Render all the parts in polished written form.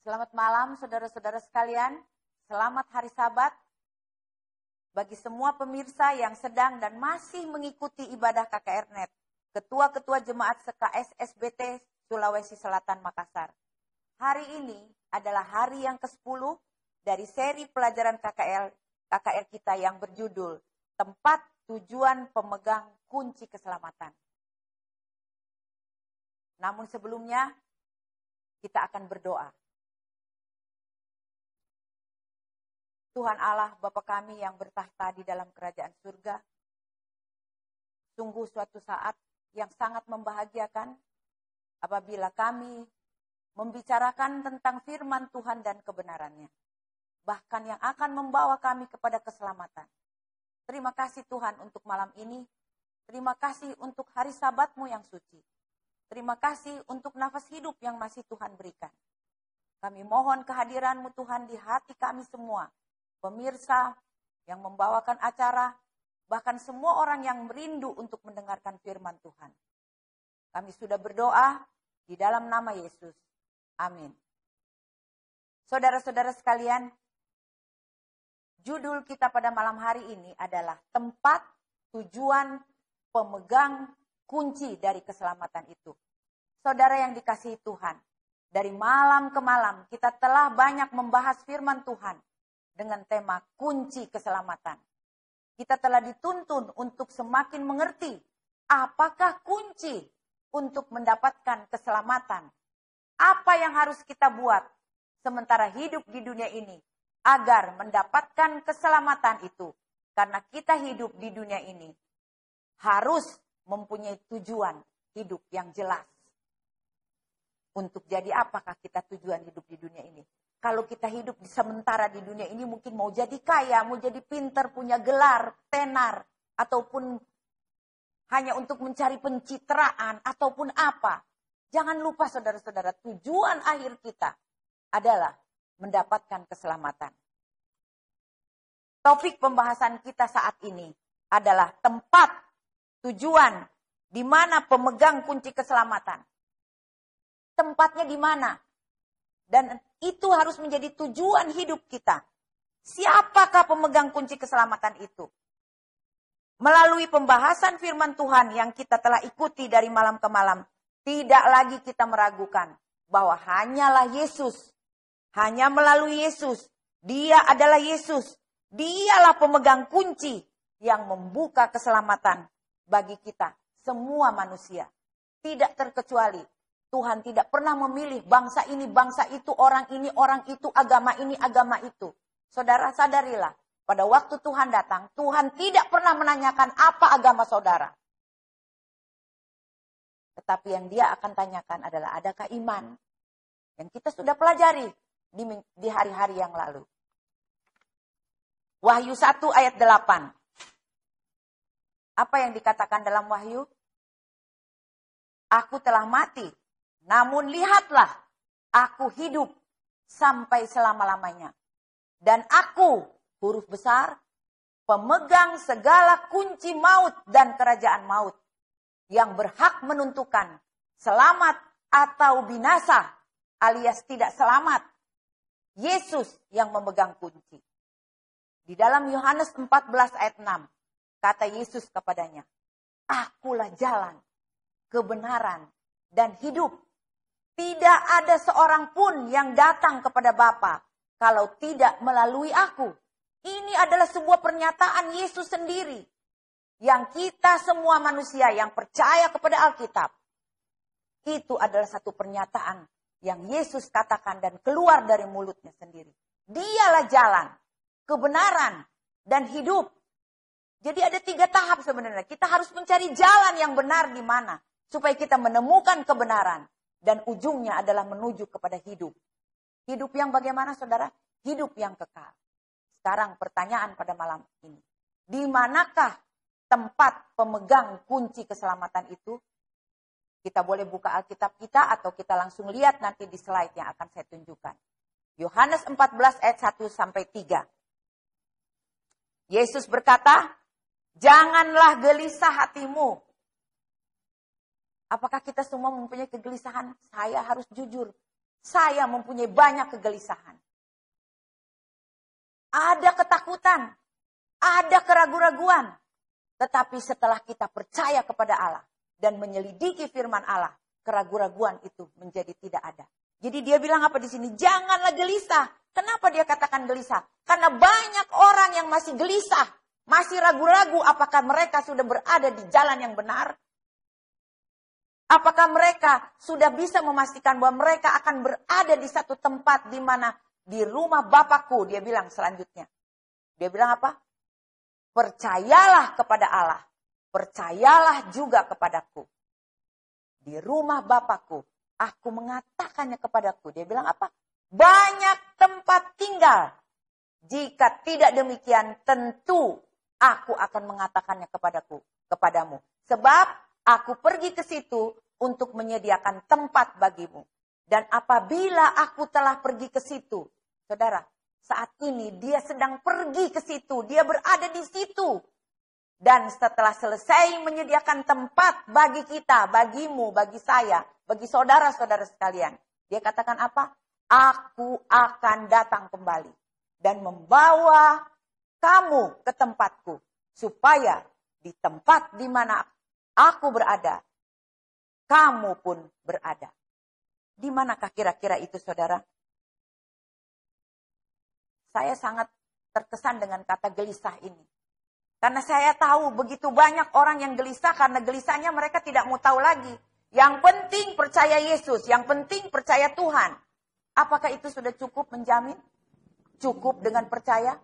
Selamat malam saudara-saudara sekalian, selamat hari Sabat. Bagi semua pemirsa yang sedang dan masih mengikuti ibadah KKR-Net, Ketua-Ketua Jemaat SKS SBT Sulawesi Selatan Makassar. Hari ini adalah hari yang ke-10 dari seri pelajaran KKR kita yang berjudul Tempat Tujuan Pemegang Kunci Keselamatan. Namun sebelumnya, kita akan berdoa. Tuhan Allah Bapa kami yang bertahta di dalam kerajaan surga, sungguh suatu saat yang sangat membahagiakan apabila kami membicarakan tentang firman Tuhan dan kebenarannya, bahkan yang akan membawa kami kepada keselamatan. Terima kasih Tuhan untuk malam ini, terima kasih untuk hari Sabat-Mu yang suci, terima kasih untuk nafas hidup yang masih Tuhan berikan. Kami mohon kehadiran-Mu Tuhan di hati kami semua, pemirsa yang membawakan acara, bahkan semua orang yang merindu untuk mendengarkan firman Tuhan. Kami sudah berdoa di dalam nama Yesus. Amin. Saudara-saudara sekalian, judul kita pada malam hari ini adalah Tempat Tujuan Pemegang Kunci dari Keselamatan Itu. Saudara yang dikasihi Tuhan, dari malam ke malam kita telah banyak membahas firman Tuhan dengan tema kunci keselamatan. Kita telah dituntun untuk semakin mengerti apakah kunci untuk mendapatkan keselamatan. Apa yang harus kita buat sementara hidup di dunia ini agar mendapatkan keselamatan itu. Karena kita hidup di dunia ini harus mempunyai tujuan hidup yang jelas. Untuk jadi apakah kita tujuan hidup di dunia ini? Kalau kita hidup sementara di dunia ini mungkin mau jadi kaya, mau jadi pintar, punya gelar, tenar, ataupun hanya untuk mencari pencitraan, ataupun apa. Jangan lupa saudara-saudara, tujuan akhir kita adalah mendapatkan keselamatan. Topik pembahasan kita saat ini adalah tempat tujuan di mana pemegang kunci keselamatan. Tempatnya di mana? Dan itu harus menjadi tujuan hidup kita. Siapakah pemegang kunci keselamatan itu? Melalui pembahasan firman Tuhan yang kita telah ikuti dari malam ke malam, tidak lagi kita meragukan bahwa hanyalah Yesus. Hanya melalui Yesus. Dia adalah Yesus. Dialah pemegang kunci yang membuka keselamatan bagi kita, semua manusia. Tidak terkecuali. Tuhan tidak pernah memilih bangsa ini, orang itu, agama ini, agama itu. Saudara sadarilah, pada waktu Tuhan datang, Tuhan tidak pernah menanyakan apa agama saudara. Tetapi yang dia akan tanyakan adalah adakah iman? Yang kita sudah pelajari di hari-hari yang lalu. Wahyu 1 ayat 8. Apa yang dikatakan dalam Wahyu? Aku telah mati. Namun lihatlah, aku hidup sampai selama-lamanya. Dan aku, huruf besar, pemegang segala kunci maut dan kerajaan maut. Yang berhak menentukan selamat atau binasa alias tidak selamat. Yesus yang memegang kunci. Di dalam Yohanes 14 ayat 6, kata Yesus kepadanya, Akulah jalan, kebenaran, dan hidup. Tidak ada seorang pun yang datang kepada Bapa kalau tidak melalui aku. Ini adalah sebuah pernyataan Yesus sendiri. Yang kita semua manusia yang percaya kepada Alkitab. Itu adalah satu pernyataan yang Yesus katakan dan keluar dari mulutnya sendiri. Dialah jalan, kebenaran, dan hidup. Jadi ada 3 tahap sebenarnya. Kita harus mencari jalan yang benar di mana. Supaya kita menemukan kebenaran. Dan ujungnya adalah menuju kepada hidup. Hidup yang bagaimana saudara? Hidup yang kekal. Sekarang pertanyaan pada malam ini. Di manakah tempat pemegang kunci keselamatan itu? Kita boleh buka Alkitab kita atau kita langsung lihat nanti di slide yang akan saya tunjukkan. Yohanes 14 ayat 1 sampai 3. Yesus berkata, janganlah gelisah hatimu. Apakah kita semua mempunyai kegelisahan? Saya harus jujur. saya mempunyai banyak kegelisahan. Ada ketakutan, ada keraguan-raguan. Tetapi setelah kita percaya kepada Allah dan menyelidiki firman Allah, keraguan-raguan itu menjadi tidak ada. Jadi dia bilang apa di sini? Janganlah gelisah. Kenapa dia katakan gelisah? Karena banyak orang yang masih gelisah, masih ragu-ragu apakah mereka sudah berada di jalan yang benar. Apakah mereka sudah bisa memastikan bahwa mereka akan berada di satu tempat di mana di rumah Bapakku, dia bilang selanjutnya. Dia bilang apa? Percayalah kepada Allah, percayalah juga kepadaku. Di rumah Bapakku, aku mengatakannya kepadaku. Dia bilang apa? Banyak tempat tinggal. Jika tidak demikian, tentu aku akan mengatakannya kepadamu. Sebab aku pergi ke situ untuk menyediakan tempat bagimu. Dan apabila aku telah pergi ke situ, saudara, saat ini dia sedang pergi ke situ, dia berada di situ. Dan setelah selesai menyediakan tempat bagi kita, bagimu, bagi saya, bagi saudara-saudara sekalian, dia katakan apa? Aku akan datang kembali dan membawa kamu ke tempatku, supaya di tempat di mana aku berada, kamu pun berada. Di manakah kira-kira itu, saudara? Saya sangat terkesan dengan kata gelisah ini. Karena saya tahu begitu banyak orang yang gelisah, karena gelisahnya mereka tidak mau tahu lagi. Yang penting percaya Yesus, yang penting percaya Tuhan. Apakah itu sudah cukup menjamin? Cukup dengan percaya?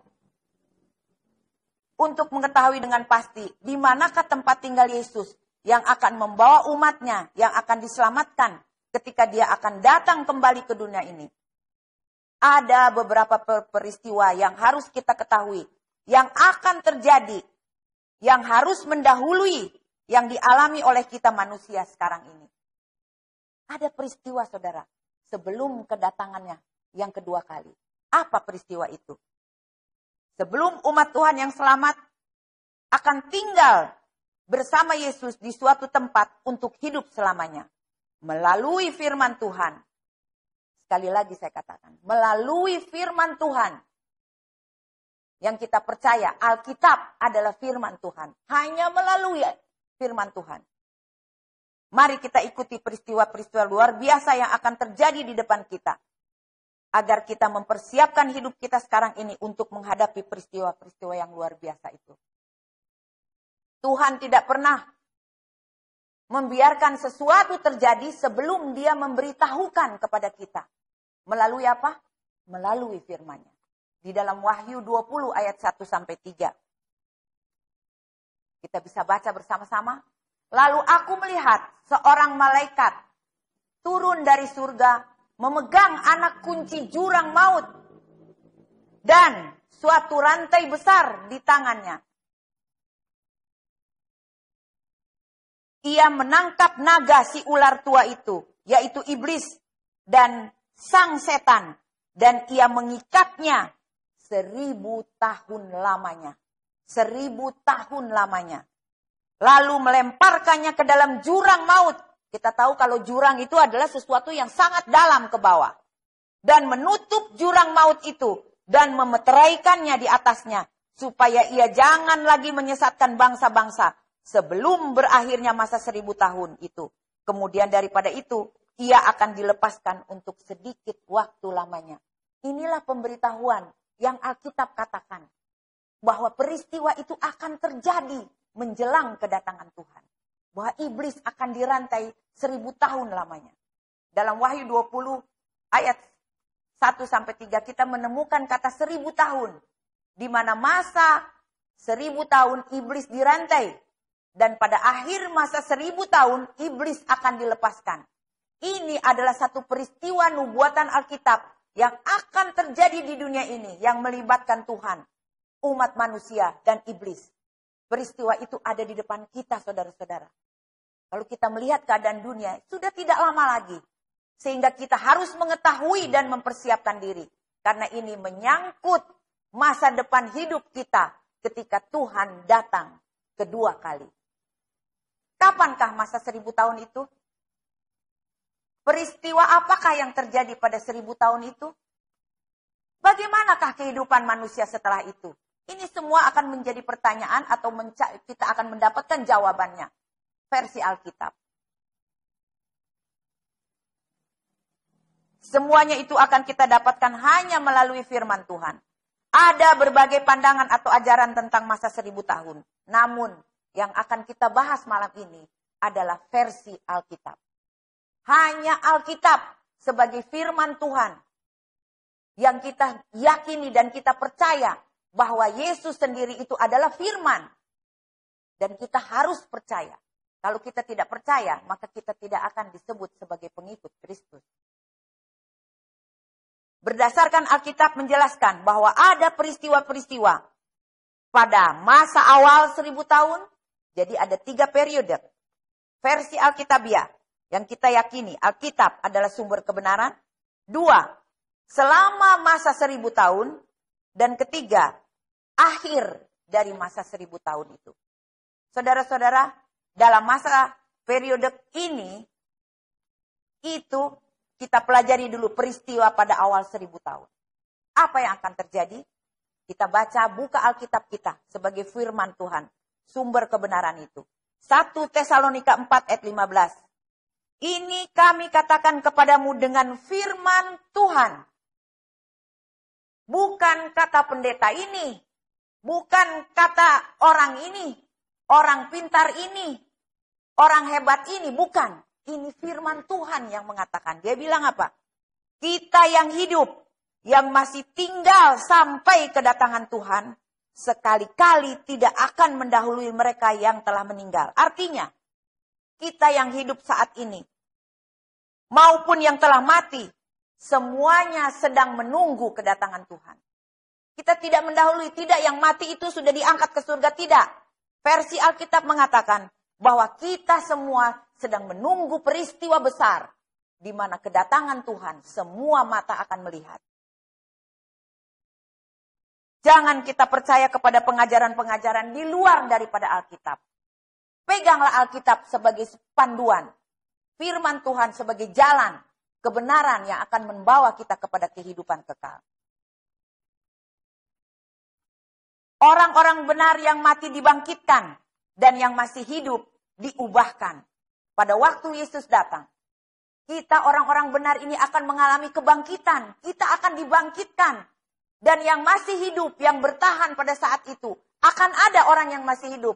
Untuk mengetahui dengan pasti, di manakah tempat tinggal Yesus yang akan membawa umatnya, yang akan diselamatkan ketika dia akan datang kembali ke dunia ini. Ada beberapa peristiwa yang harus kita ketahui, yang akan terjadi, yang harus mendahului, yang dialami oleh kita manusia sekarang ini. Ada peristiwa, saudara, sebelum kedatangannya yang kedua kali. Apa peristiwa itu? Sebelum umat Tuhan yang selamat akan tinggal bersama Yesus di suatu tempat untuk hidup selamanya. Melalui firman Tuhan. Sekali lagi saya katakan, melalui firman Tuhan. Yang kita percaya, Alkitab adalah firman Tuhan. Hanya melalui firman Tuhan. Mari kita ikuti peristiwa-peristiwa luar biasa yang akan terjadi di depan kita. Agar kita mempersiapkan hidup kita sekarang ini untuk menghadapi peristiwa-peristiwa yang luar biasa itu. Tuhan tidak pernah membiarkan sesuatu terjadi sebelum dia memberitahukan kepada kita. Melalui apa? Melalui firman-Nya. Di dalam Wahyu 20 ayat 1-3. Kita bisa baca bersama-sama. Lalu aku melihat seorang malaikat turun dari surga, memegang anak kunci jurang maut dan suatu rantai besar di tangannya. Ia menangkap naga si ular tua itu, yaitu iblis dan sang setan, dan ia mengikatnya 1000 tahun lamanya. 1000 tahun lamanya. Lalu melemparkannya ke dalam jurang maut. Kita tahu kalau jurang itu adalah sesuatu yang sangat dalam ke bawah. Dan menutup jurang maut itu dan memeteraikannya di atasnya, supaya ia jangan lagi menyesatkan bangsa-bangsa sebelum berakhirnya masa 1000 tahun itu. Kemudian daripada itu, ia akan dilepaskan untuk sedikit waktu lamanya. Inilah pemberitahuan yang Alkitab katakan. Bahwa peristiwa itu akan terjadi menjelang kedatangan Tuhan. Bahwa iblis akan dirantai 1000 tahun lamanya. Dalam Wahyu 20 ayat 1-3 kita menemukan kata 1000 tahun. Di mana masa 1000 tahun iblis dirantai. Dan pada akhir masa 1000 tahun iblis akan dilepaskan. Ini adalah satu peristiwa nubuatan Alkitab yang akan terjadi di dunia ini. Yang melibatkan Tuhan, umat manusia dan iblis. Peristiwa itu ada di depan kita, saudara-saudara. Kalau kita melihat keadaan dunia, sudah tidak lama lagi. Sehingga kita harus mengetahui dan mempersiapkan diri. Karena ini menyangkut masa depan hidup kita ketika Tuhan datang kedua kali. Kapankah masa 1000 tahun itu? Peristiwa apakah yang terjadi pada 1000 tahun itu? Bagaimanakah kehidupan manusia setelah itu? Ini semua akan menjadi pertanyaan atau kita akan mendapatkan jawabannya. Versi Alkitab. Semuanya itu akan kita dapatkan hanya melalui firman Tuhan. Ada berbagai pandangan atau ajaran tentang masa 1000 tahun. Namun yang akan kita bahas malam ini adalah versi Alkitab. Hanya Alkitab sebagai firman Tuhan yang kita yakini dan kita percaya bahwa Yesus sendiri itu adalah firman. Dan kita harus percaya. Kalau kita tidak percaya, maka kita tidak akan disebut sebagai pengikut Kristus. Berdasarkan Alkitab menjelaskan bahwa ada peristiwa-peristiwa pada masa awal 1000 tahun. Jadi ada 3 periode. Versi Alkitabiah yang kita yakini Alkitab adalah sumber kebenaran. 2, selama masa 1000 tahun. Dan ketiga, akhir dari masa 1000 tahun itu. Saudara-saudara, dalam masa periode ini, itu kita pelajari dulu peristiwa pada awal 1000 tahun. Apa yang akan terjadi? Kita buka Alkitab kita sebagai firman Tuhan. Sumber kebenaran itu. 1 Tesalonika 4 ayat 15. Ini kami katakan kepadamu dengan firman Tuhan. Bukan kata pendeta ini. Bukan kata orang ini. Orang pintar ini. Orang hebat ini. Bukan. Ini firman Tuhan yang mengatakan. Dia bilang apa? Kita yang hidup. Yang masih tinggal sampai kedatangan Tuhan. Sekali-kali tidak akan mendahului mereka yang telah meninggal. Artinya, kita yang hidup saat ini, maupun yang telah mati, semuanya sedang menunggu kedatangan Tuhan. Kita tidak mendahului, tidak yang mati itu sudah diangkat ke surga, tidak. Versi Alkitab mengatakan bahwa kita semua sedang menunggu peristiwa besar, di mana kedatangan Tuhan semua mata akan melihat. Jangan kita percaya kepada pengajaran-pengajaran di luar daripada Alkitab. Peganglah Alkitab sebagai panduan. Firman Tuhan sebagai jalan kebenaran yang akan membawa kita kepada kehidupan kekal. Orang-orang benar yang mati dibangkitkan dan yang masih hidup diubahkan. Pada waktu Yesus datang, kita orang-orang benar ini akan mengalami kebangkitan. Kita akan dibangkitkan. Dan yang masih hidup, yang bertahan pada saat itu, akan ada orang yang masih hidup.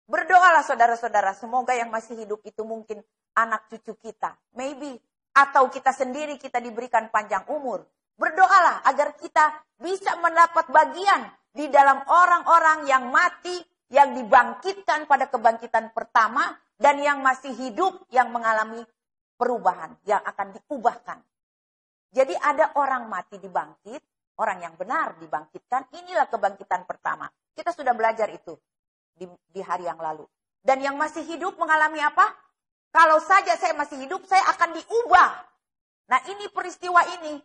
Berdoalah saudara-saudara, semoga yang masih hidup itu mungkin anak cucu kita. Maybe. Atau kita sendiri kita diberikan panjang umur. Berdoalah agar kita bisa mendapat bagian di dalam orang-orang yang mati, yang dibangkitkan pada kebangkitan pertama, dan yang masih hidup, yang mengalami perubahan, yang akan diubahkan. Jadi ada orang mati dibangkit, orang yang benar dibangkitkan, inilah kebangkitan pertama. Kita sudah belajar itu di hari yang lalu. Dan yang masih hidup mengalami apa? Kalau saja saya masih hidup, saya akan diubah. Nah ini peristiwa ini,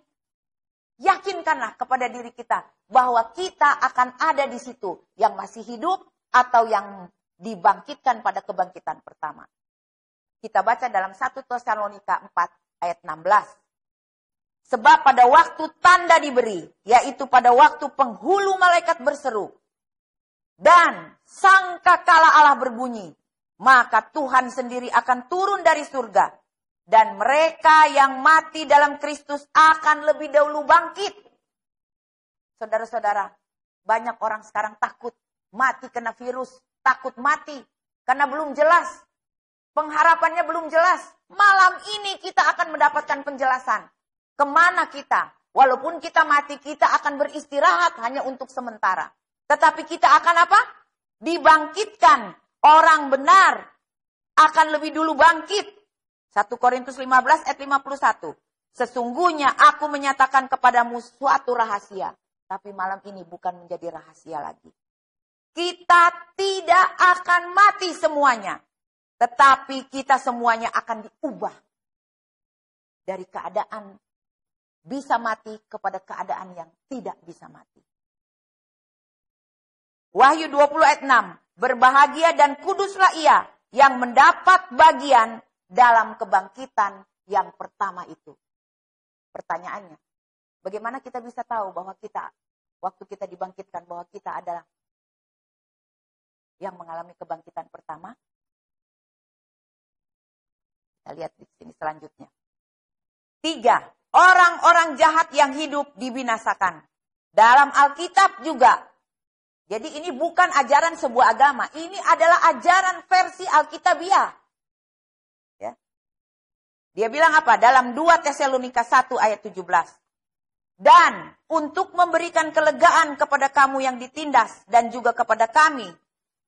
yakinkanlah kepada diri kita bahwa kita akan ada di situ. Yang masih hidup atau yang dibangkitkan pada kebangkitan pertama. Kita baca dalam 1 Tesalonika 4 ayat 16. Sebab pada waktu tanda diberi, yaitu pada waktu penghulu malaikat berseru, dan sangkakala Allah berbunyi, maka Tuhan sendiri akan turun dari surga, dan mereka yang mati dalam Kristus akan lebih dahulu bangkit. Saudara-saudara, banyak orang sekarang takut mati kena virus, takut mati karena belum jelas. Pengharapannya belum jelas. Malam ini kita akan mendapatkan penjelasan. Kemana kita? Walaupun kita mati, kita akan beristirahat hanya untuk sementara. Tetapi kita akan apa? Dibangkitkan. Orang benar akan lebih dulu bangkit. 1 Korintus 15 ayat 51. Sesungguhnya aku menyatakan kepadamu suatu rahasia. Tapi malam ini bukan menjadi rahasia lagi. Kita tidak akan mati semuanya. Tetapi kita semuanya akan diubah. Dari keadaan bisa mati kepada keadaan yang tidak bisa mati. Wahyu 20 ayat 6. Berbahagia dan kuduslah ia yang mendapat bagian dalam kebangkitan yang pertama itu. Pertanyaannya, bagaimana kita bisa tahu bahwa kita, waktu kita dibangkitkan, bahwa kita adalah yang mengalami kebangkitan pertama? Kita lihat di sini selanjutnya. 3, orang-orang jahat yang hidup dibinasakan. Dalam Alkitab juga. Jadi ini bukan ajaran sebuah agama. Ini adalah ajaran versi Alkitabiah. Ya. Dia bilang apa? Dalam 2 Tesalonika 1 ayat 17. Dan untuk memberikan kelegaan kepada kamu yang ditindas dan juga kepada kami.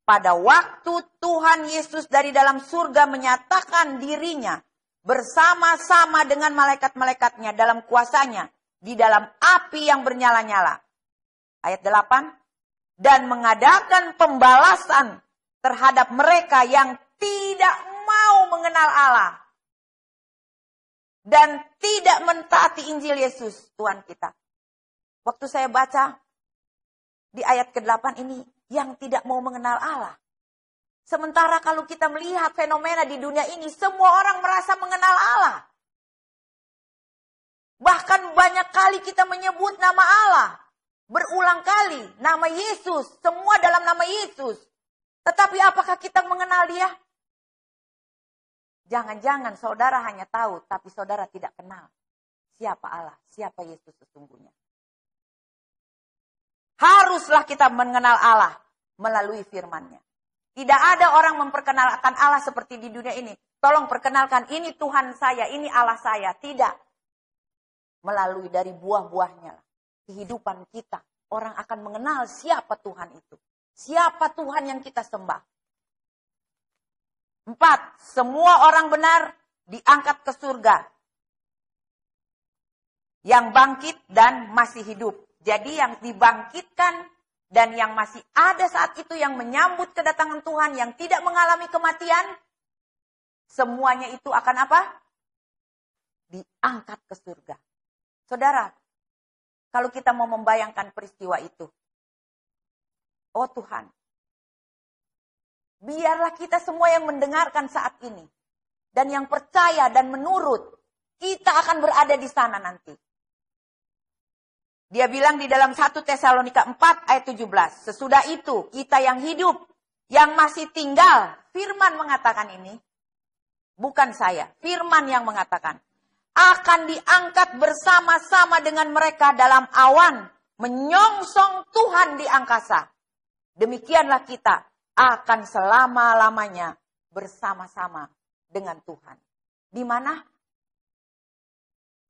Pada waktu Tuhan Yesus dari dalam surga menyatakan dirinya bersama-sama dengan malaikat-malaikatnya dalam kuasanya di dalam api yang bernyala-nyala. Ayat 8. Dan mengadakan pembalasan terhadap mereka yang tidak mau mengenal Allah. Dan tidak mentaati Injil Yesus, Tuhan kita. Waktu saya baca di ayat ke-8 ini, yang tidak mau mengenal Allah. Sementara kalau kita melihat fenomena di dunia ini, semua orang merasa mengenal Allah. Bahkan banyak kali kita menyebut nama Allah. Berulang kali, nama Yesus, semua dalam nama Yesus. Tetapi apakah kita mengenal Dia? Jangan-jangan saudara hanya tahu, tapi saudara tidak kenal siapa Allah, siapa Yesus sesungguhnya. Haruslah kita mengenal Allah melalui firman-Nya. Tidak ada orang memperkenalkan Allah seperti di dunia ini. Tolong perkenalkan, ini Tuhan saya, ini Allah saya. Tidak. Melalui dari buah-buahnya. Kehidupan kita. Orang akan mengenal siapa Tuhan itu. Siapa Tuhan yang kita sembah. 4. Semua orang benar diangkat ke surga. Yang bangkit dan masih hidup. Jadi yang dibangkitkan dan yang masih ada saat itu yang menyambut kedatangan Tuhan, yang tidak mengalami kematian, semuanya itu akan apa? Diangkat ke surga. Saudara, kalau kita mau membayangkan peristiwa itu, oh Tuhan, biarlah kita semua yang mendengarkan saat ini, dan yang percaya dan menurut, kita akan berada di sana nanti. Dia bilang di dalam 1 Tesalonika 4 ayat 17. Sesudah itu kita yang hidup, yang masih tinggal. Firman mengatakan ini. Bukan saya. Firman yang mengatakan. Akan diangkat bersama-sama dengan mereka dalam awan. Menyongsong Tuhan di angkasa. Demikianlah kita akan selama-lamanya bersama-sama dengan Tuhan. Di mana?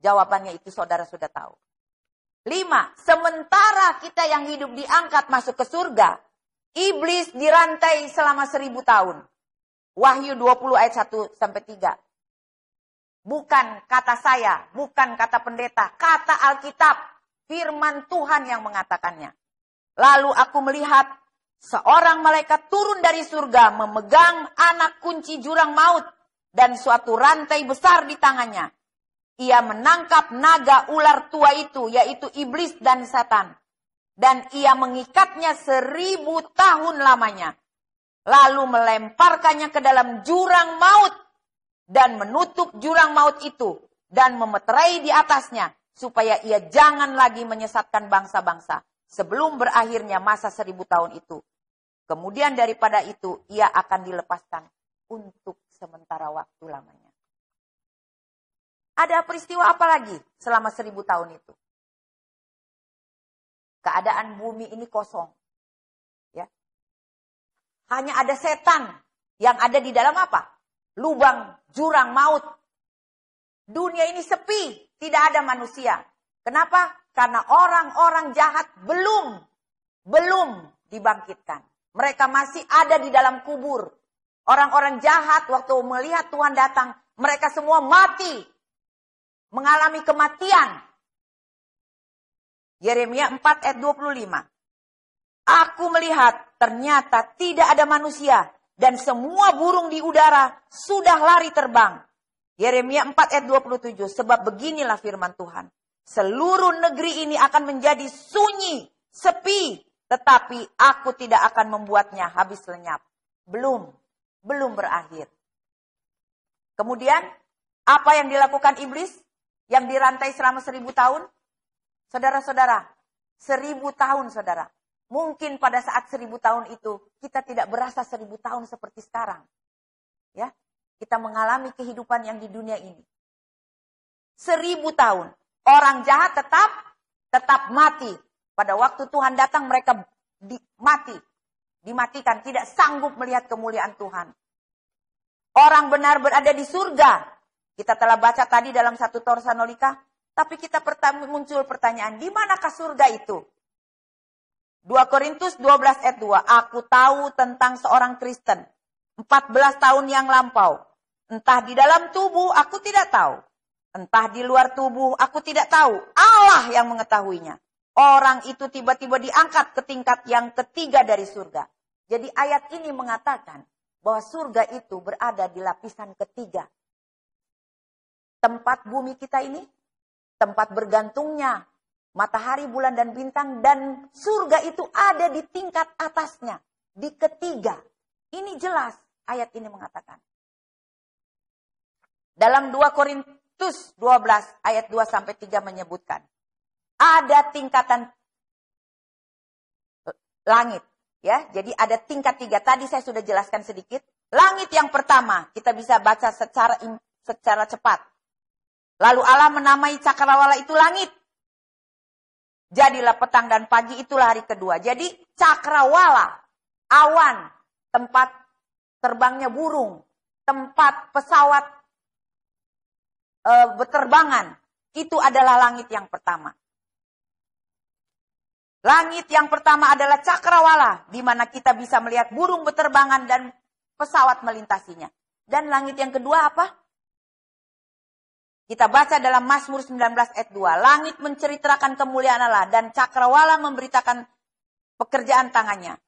Jawabannya itu saudara sudah tahu. 5. Sementara kita yang hidup diangkat masuk ke surga, iblis dirantai selama 1000 tahun. Wahyu 20 ayat 1-3. Bukan kata saya, bukan kata pendeta, kata Alkitab, firman Tuhan yang mengatakannya. Lalu aku melihat seorang malaikat turun dari surga memegang anak kunci jurang maut dan suatu rantai besar di tangannya. Ia menangkap naga ular tua itu, yaitu iblis dan setan. Dan ia mengikatnya 1000 tahun lamanya. Lalu melemparkannya ke dalam jurang maut. Dan menutup jurang maut itu. Dan memeterai di atasnya. Supaya ia jangan lagi menyesatkan bangsa-bangsa. Sebelum berakhirnya masa 1000 tahun itu. Kemudian daripada itu, ia akan dilepaskan untuk sementara waktu lamanya. Ada peristiwa apa lagi selama 1000 tahun itu? Keadaan bumi ini kosong. Ya. Hanya ada setan yang ada di dalam apa? Lubang jurang maut. Dunia ini sepi, tidak ada manusia. Kenapa? Karena orang-orang jahat belum dibangkitkan. Mereka masih ada di dalam kubur. Orang-orang jahat waktu melihat Tuhan datang, mereka semua mati. Mengalami kematian. Yeremia 4 ayat 25. Aku melihat ternyata tidak ada manusia. Dan semua burung di udara sudah lari terbang. Yeremia 4 ayat 27. Sebab beginilah firman Tuhan. Seluruh negeri ini akan menjadi sunyi, sepi. Tetapi aku tidak akan membuatnya habis lenyap. Belum berakhir. Kemudian Apa yang dilakukan iblis? Yang dirantai selama 1000 tahun? Saudara-saudara, 1000 tahun saudara. Mungkin pada saat 1000 tahun itu, kita tidak berasa 1000 tahun seperti sekarang. Ya, kita mengalami kehidupan yang di dunia ini. 1000 tahun. Orang jahat tetap mati. Pada waktu Tuhan datang mereka dimatikan. Tidak sanggup melihat kemuliaan Tuhan. Orang benar berada di surga. Kita telah baca tadi dalam 1 Tesalonika. Tapi kita muncul pertanyaan, di manakah surga itu? 2 Korintus 12 ayat 2. Aku tahu tentang seorang Kristen. 14 tahun yang lampau. Entah di dalam tubuh aku tidak tahu. Entah di luar tubuh aku tidak tahu. Allah yang mengetahuinya. Orang itu tiba-tiba diangkat ke tingkat yang ketiga dari surga. Jadi ayat ini mengatakan bahwa surga itu berada di lapisan ketiga. Tempat bumi kita ini, tempat bergantungnya matahari, bulan, dan bintang. Dan surga itu ada di tingkat atasnya, di ketiga. Ini jelas ayat ini mengatakan. Dalam 2 Korintus 12 ayat 2-3 menyebutkan. Ada tingkatan langit. Ya, jadi ada tingkat 3. Tadi saya sudah jelaskan sedikit. Langit yang pertama, kita bisa baca secara cepat. Lalu Allah menamai cakrawala itu langit. Jadilah petang dan pagi, itulah hari kedua. Jadi cakrawala, awan, tempat terbangnya burung, tempat pesawat berterbangan, itu adalah langit yang pertama. Langit yang pertama adalah cakrawala, di mana kita bisa melihat burung berterbangan dan pesawat melintasinya. Dan langit yang kedua apa? Kita baca dalam Mazmur 19 ayat 2. Langit menceritakan kemuliaan Allah dan cakrawala memberitakan pekerjaan tangannya.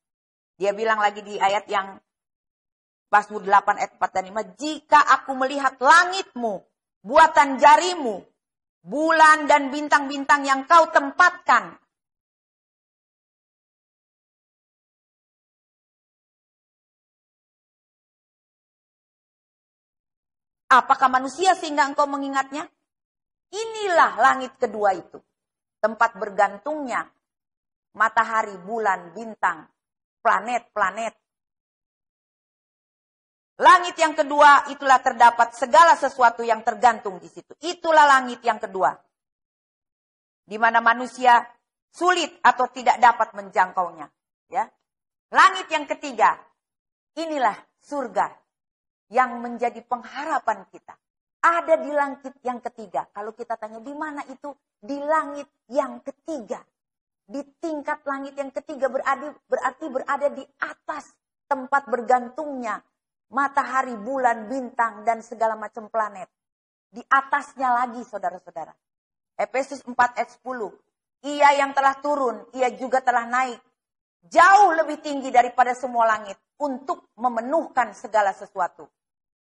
Dia bilang lagi di ayat yang Mazmur 8 ayat 4 dan 5. Jika aku melihat langitmu, buatan jarimu, bulan dan bintang-bintang yang kau tempatkan. Apakah manusia sehingga engkau mengingatnya? Inilah langit kedua itu. Tempat bergantungnya matahari, bulan, bintang, planet-planet. Langit yang kedua itulah terdapat segala sesuatu yang tergantung di situ. Itulah langit yang kedua. Di mana manusia sulit atau tidak dapat menjangkaunya. Ya. Langit yang ketiga, inilah surga. Yang menjadi pengharapan kita. Ada di langit yang ketiga. Kalau kita tanya di mana itu? Di langit yang ketiga. Di tingkat langit yang ketiga berarti berada di atas tempat bergantungnya matahari, bulan, bintang, dan segala macam planet. Di atasnya lagi saudara-saudara. Efesus 4 ayat 10. Ia yang telah turun, ia juga telah naik. Jauh lebih tinggi daripada semua langit. Untuk memenuhkan segala sesuatu.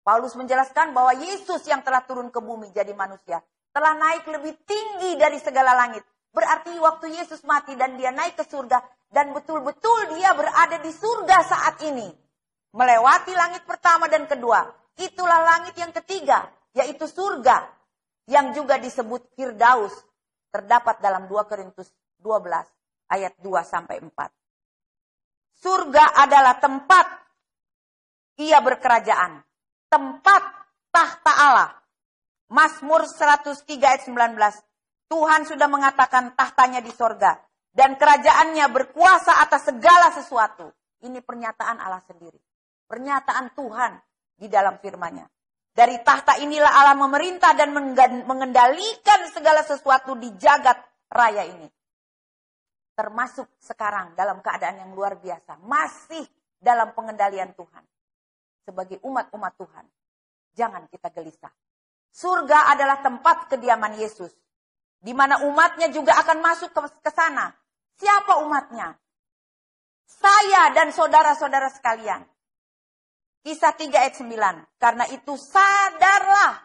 Paulus menjelaskan bahwa Yesus yang telah turun ke bumi jadi manusia. Telah naik lebih tinggi dari segala langit. Berarti waktu Yesus mati dan dia naik ke surga. Dan betul-betul dia berada di surga saat ini. Melewati langit pertama dan kedua. Itulah langit yang ketiga. Yaitu surga. Yang juga disebut Firdaus. Terdapat dalam 2 Korintus 12 ayat 2-4. Surga adalah tempat ia berkerajaan. Tempat tahta Allah. Mazmur 103 ayat 19. Tuhan sudah mengatakan tahtanya di sorga. Dan kerajaannya berkuasa atas segala sesuatu. Ini pernyataan Allah sendiri. Pernyataan Tuhan di dalam firman-Nya. Dari tahta inilah Allah memerintah dan mengendalikan segala sesuatu di jagat raya ini. Termasuk sekarang dalam keadaan yang luar biasa. Masih dalam pengendalian Tuhan. Sebagai umat-umat Tuhan. Jangan kita gelisah. Surga adalah tempat kediaman Yesus. Di mana umatnya juga akan masuk ke sana. Siapa umatnya? Saya dan saudara-saudara sekalian. Kisah 3 ayat 9. Karena itu sadarlah.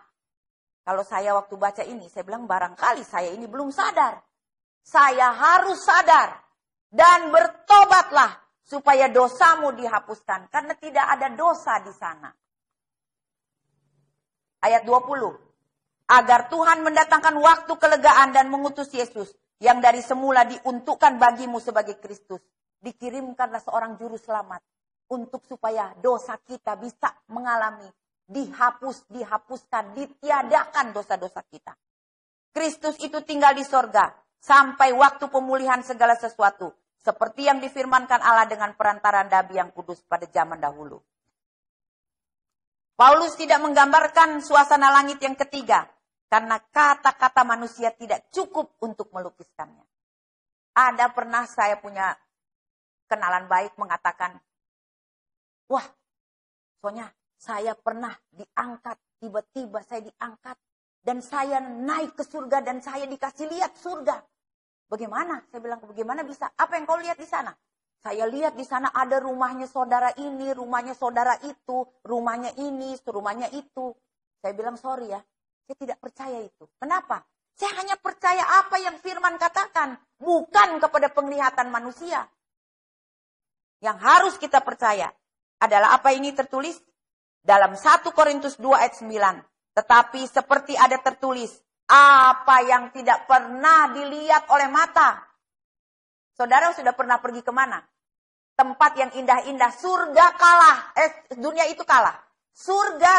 Kalau saya waktu baca ini, saya bilang barangkali saya ini belum sadar. Saya harus sadar. Dan bertobatlah. Supaya dosamu dihapuskan. Karena tidak ada dosa di sana. Ayat 20. agar Tuhan mendatangkan waktu kelegaan dan mengutus Yesus yang dari semula diuntukkan bagimu sebagai Kristus. Dikirimkanlah seorang juru selamat untuk supaya dosa kita bisa mengalami dihapuskan, ditiadakan dosa-dosa kita. Kristus itu tinggal di sorga sampai waktu pemulihan segala sesuatu, seperti yang difirmankan Allah dengan perantaraan nabi yang kudus pada zaman dahulu. Paulus tidak menggambarkan suasana langit yang ketiga, karena kata-kata manusia tidak cukup untuk melukiskannya. Ada pernah saya punya kenalan baik mengatakan, wah, soalnya saya pernah diangkat, tiba-tiba saya diangkat, dan saya naik ke surga, dan saya dikasih lihat surga. Bagaimana? Saya bilang, bagaimana bisa? Apa yang kau lihat di sana? Saya lihat di sana ada rumahnya saudara ini, rumahnya saudara itu, rumahnya ini, rumahnya itu. Saya bilang, sorry ya, saya tidak percaya itu. Kenapa? Saya hanya percaya apa yang firman katakan, bukan kepada penglihatan manusia. Yang harus kita percaya adalah apa ini tertulis dalam 1 Korintus 2 ayat 9. Tetapi seperti ada tertulis, apa yang tidak pernah dilihat oleh mata. Saudara sudah pernah pergi kemana? Tempat yang indah-indah, surga kalah, dunia itu kalah. Surga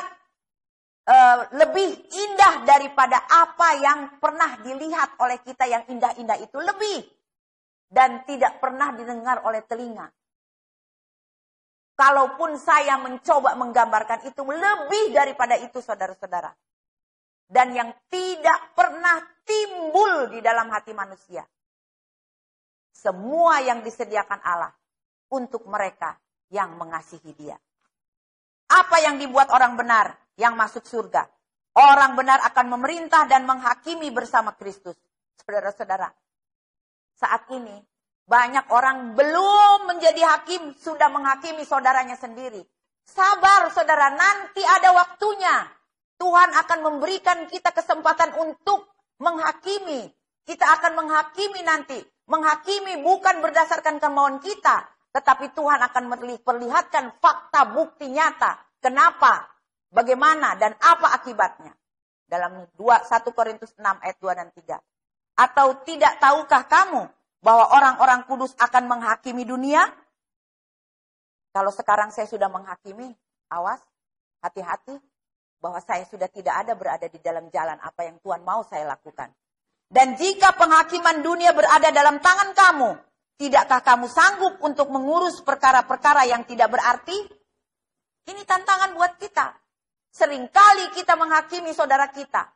lebih indah daripada apa yang pernah dilihat oleh kita yang indah-indah itu, lebih. Dan tidak pernah didengar oleh telinga. Kalaupun saya mencoba menggambarkan itu, lebih daripada itu saudara-saudara. Dan yang tidak pernah timbul di dalam hati manusia. Semua yang disediakan Allah untuk mereka yang mengasihi Dia. Apa yang dibuat orang benar yang masuk surga? Orang benar akan memerintah dan menghakimi bersama Kristus. Saudara-saudara, saat ini banyak orang belum menjadi hakim, sudah menghakimi saudaranya sendiri. Sabar saudara, nanti ada waktunya. Tuhan akan memberikan kita kesempatan untuk menghakimi. Kita akan menghakimi nanti. Menghakimi bukan berdasarkan kemauan kita, tetapi Tuhan akan memperlihatkan fakta bukti nyata. Kenapa, bagaimana, dan apa akibatnya. Dalam 1 Korintus 6 ayat 2 dan 3. Atau tidak tahukah kamu bahwa orang-orang kudus akan menghakimi dunia? Kalau sekarang saya sudah menghakimi, awas, hati-hati, bahwa saya sudah tidak ada berada di dalam jalan apa yang Tuhan mau saya lakukan. Dan jika penghakiman dunia berada dalam tangan kamu, tidakkah kamu sanggup untuk mengurus perkara-perkara yang tidak berarti? Ini tantangan buat kita. Seringkali kita menghakimi saudara kita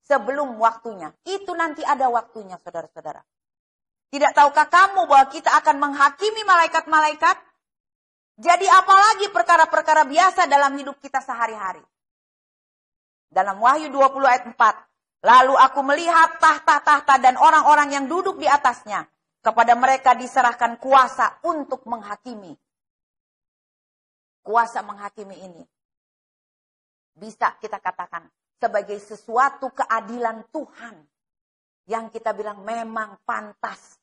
sebelum waktunya. Itu nanti ada waktunya saudara-saudara. Tidak tahukah kamu bahwa kita akan menghakimi malaikat-malaikat? Jadi apalagi perkara-perkara biasa dalam hidup kita sehari-hari. Dalam Wahyu 20 ayat 4. Lalu aku melihat tahta-tahta dan orang-orang yang duduk di atasnya. Kepada mereka diserahkan kuasa untuk menghakimi. Kuasa menghakimi ini bisa kita katakan sebagai sesuatu keadilan Tuhan. Yang kita bilang memang pantas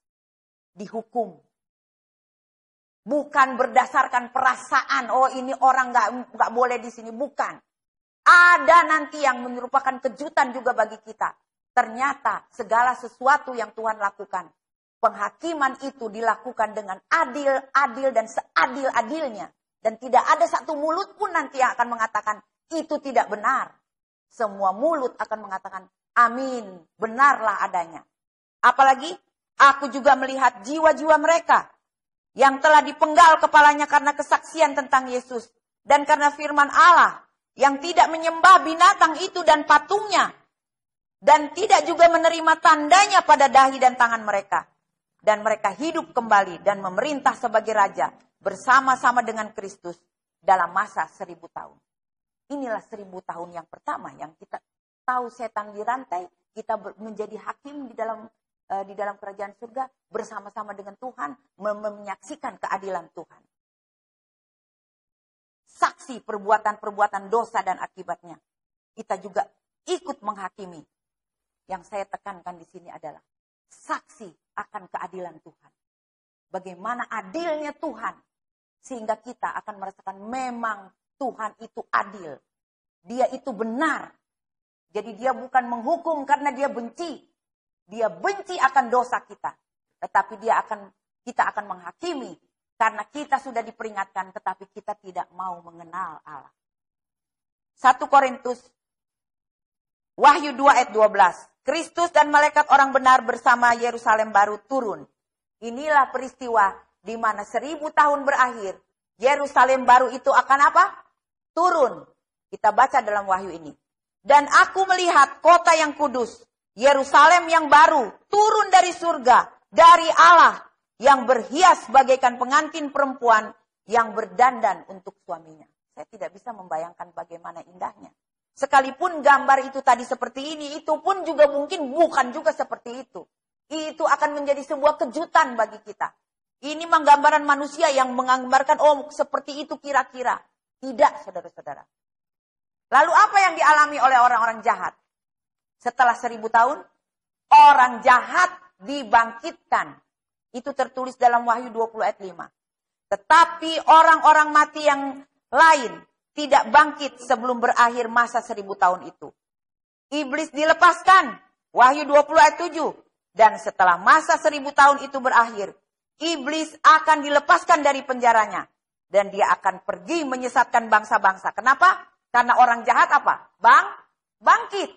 dihukum. Bukan berdasarkan perasaan, oh ini orang nggak boleh di sini, bukan. Ada nanti yang merupakan kejutan juga bagi kita. Ternyata segala sesuatu yang Tuhan lakukan, penghakiman itu dilakukan dengan adil dan seadil-adilnya. Dan tidak ada satu mulut pun nanti yang akan mengatakan itu tidak benar. Semua mulut akan mengatakan amin, benarlah adanya. Apalagi aku juga melihat jiwa-jiwa mereka yang telah dipenggal kepalanya karena kesaksian tentang Yesus. Dan karena firman Allah yang tidak menyembah binatang itu dan patungnya. Dan tidak juga menerima tandanya pada dahi dan tangan mereka. Dan mereka hidup kembali dan memerintah sebagai raja bersama-sama dengan Kristus dalam masa 1000 tahun. Inilah 1000 tahun yang pertama yang kita tahu setan dirantai. Kita menjadi hakim di dalam kerajaan surga bersama-sama dengan Tuhan. Menyaksikan keadilan Tuhan. Saksi perbuatan-perbuatan dosa dan akibatnya. Kita juga ikut menghakimi. Yang saya tekankan di sini adalah saksi akan keadilan Tuhan. Bagaimana adilnya Tuhan. Sehingga kita akan merasakan memang Tuhan itu adil. Dia itu benar. Jadi dia bukan menghukum karena dia benci. Dia benci akan dosa kita. Tetapi kita akan menghakimi. Karena kita sudah diperingatkan, tetapi kita tidak mau mengenal Allah. 1 Korintus, Wahyu 2 ayat 12. Kristus dan malaikat orang benar bersama Yerusalem baru turun. Inilah peristiwa di mana 1000 tahun berakhir. Yerusalem baru itu akan apa? Turun. Kita baca dalam Wahyu ini. Dan aku melihat kota yang kudus, Yerusalem yang baru, turun dari surga, dari Allah, yang berhias bagaikan pengantin perempuan yang berdandan untuk suaminya. Saya tidak bisa membayangkan bagaimana indahnya. Sekalipun gambar itu tadi seperti ini, itu pun juga mungkin bukan juga seperti itu. Itu akan menjadi sebuah kejutan bagi kita. Ini menggambarkan manusia yang menggambarkan, oh seperti itu kira-kira. Tidak, saudara-saudara. Lalu apa yang dialami oleh orang-orang jahat? Setelah 1000 tahun, orang jahat dibangkitkan. Itu tertulis dalam Wahyu 20 ayat 5. Tetapi orang-orang mati yang lain tidak bangkit sebelum berakhir masa 1000 tahun itu. Iblis dilepaskan. Wahyu 20 ayat 7. Dan setelah masa 1000 tahun itu berakhir, iblis akan dilepaskan dari penjaranya. Dan dia akan pergi menyesatkan bangsa-bangsa. Kenapa? Karena orang jahat apa? Bangkit.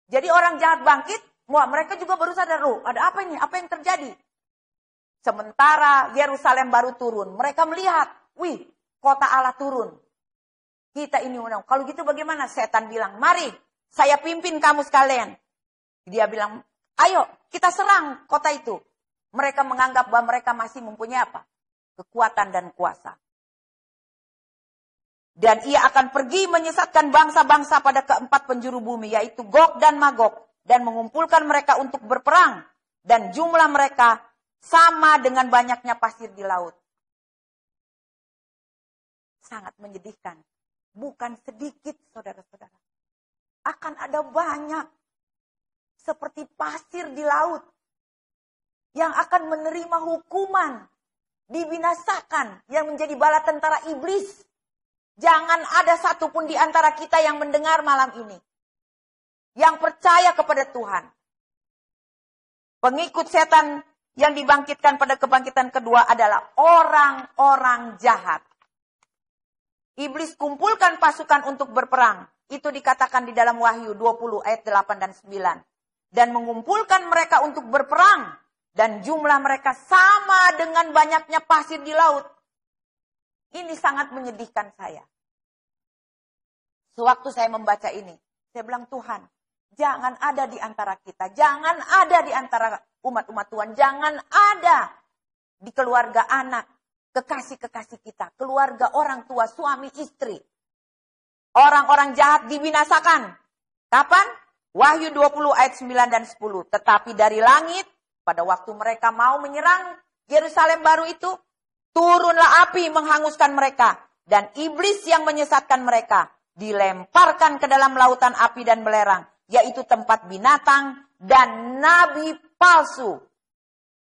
Jadi orang jahat bangkit, wah mereka juga baru sadar, loh ada apa ini? Apa yang terjadi? Sementara Yerusalem baru turun. Mereka melihat, wih kota Allah turun. Kita ini undang. Kalau gitu bagaimana? Setan bilang, mari saya pimpin kamu sekalian. Dia bilang, ayo kita serang kota itu. Mereka menganggap bahwa mereka masih mempunyai apa? Kekuatan dan kuasa. Dan ia akan pergi menyesatkan bangsa-bangsa pada keempat penjuru bumi, yaitu Gog dan Magog, dan mengumpulkan mereka untuk berperang. Dan jumlah mereka sama dengan banyaknya pasir di laut. Sangat menyedihkan. Bukan sedikit, saudara-saudara. Akan ada banyak seperti pasir di laut yang akan menerima hukuman, dibinasakan, yang menjadi bala tentara iblis. Jangan ada satupun di antara kita yang mendengar malam ini, yang percaya kepada Tuhan. Pengikut setan yang dibangkitkan pada kebangkitan kedua adalah orang-orang jahat. Iblis kumpulkan pasukan untuk berperang. Itu dikatakan di dalam Wahyu 20 ayat 8 dan 9. Dan mengumpulkan mereka untuk berperang. Dan jumlah mereka sama dengan banyaknya pasir di laut. Ini sangat menyedihkan saya. Sewaktu saya membaca ini, saya bilang, Tuhan, jangan ada di antara kita. Jangan ada di antara umat-umat Tuhan. Jangan ada di keluarga anak, kekasih-kekasih kita. Keluarga orang tua, suami, istri. Orang-orang jahat dibinasakan. Kapan? Wahyu 20 ayat 9 dan 10. Tetapi dari langit, pada waktu mereka mau menyerang Yerusalem baru itu, turunlah api menghanguskan mereka. Dan iblis yang menyesatkan mereka dilemparkan ke dalam lautan api dan belerang. Yaitu tempat binatang dan nabi palsu.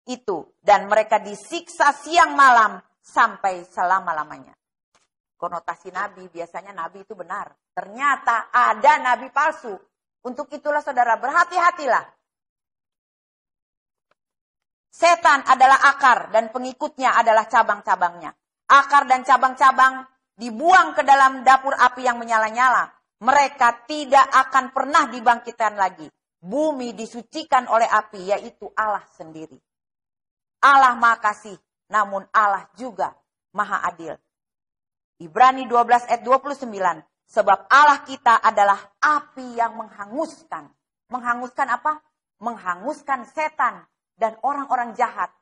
Itu. Dan mereka disiksa siang malam sampai selama-lamanya. Konotasi nabi, biasanya nabi itu benar. Ternyata ada nabi palsu. Untuk itulah saudara, berhati-hatilah. Setan adalah akar dan pengikutnya adalah cabang-cabangnya. Akar dan cabang-cabang dibuang ke dalam dapur api yang menyala-nyala. Mereka tidak akan pernah dibangkitkan lagi. Bumi disucikan oleh api, yaitu Allah sendiri. Allah Maha Kasih, namun Allah juga Maha Adil. Ibrani 12 ayat 29. Sebab Allah kita adalah api yang menghanguskan. Menghanguskan apa? Menghanguskan setan dan orang-orang jahat.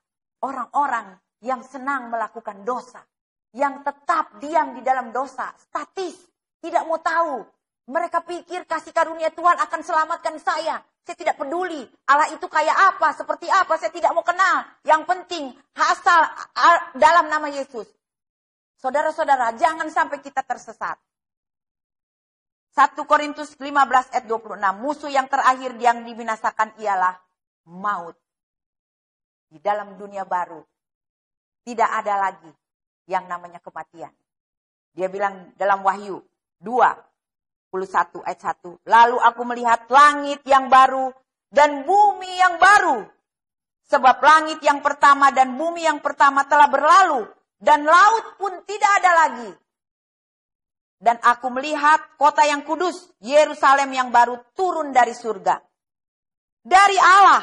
Orang-orang yang senang melakukan dosa. Yang tetap diam di dalam dosa. Statis. Tidak mau tahu. Mereka pikir kasih karunia Tuhan akan selamatkan saya. Saya tidak peduli. Allah itu kayak apa, seperti apa, saya tidak mau kenal. Yang penting asal dalam nama Yesus. Saudara-saudara, jangan sampai kita tersesat. 1 Korintus 15 ayat 26. Musuh yang terakhir yang dibinasakan ialah maut. Di dalam dunia baru tidak ada lagi yang namanya kematian. Dia bilang dalam Wahyu 2 ayat 1. Lalu aku melihat langit yang baru dan bumi yang baru. Sebab langit yang pertama dan bumi yang pertama telah berlalu. Dan laut pun tidak ada lagi. Dan aku melihat kota yang kudus, Yerusalem yang baru turun dari surga. Dari Allah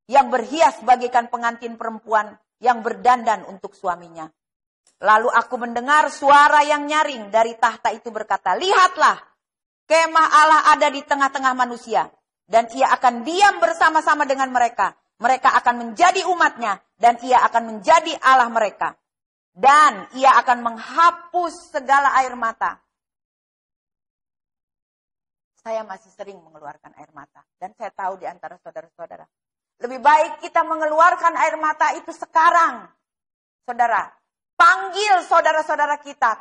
yang berhias bagaikan pengantin perempuan yang berdandan untuk suaminya. Lalu aku mendengar suara yang nyaring dari tahta itu berkata, lihatlah, kemah Allah ada di tengah-tengah manusia. Dan ia akan diam bersama-sama dengan mereka. Mereka akan menjadi umatnya dan ia akan menjadi Allah mereka. Dan ia akan menghapus segala air mata. Saya masih sering mengeluarkan air mata. Dan saya tahu di antara saudara-saudara. Lebih baik kita mengeluarkan air mata itu sekarang. Saudara, panggil saudara-saudara kita.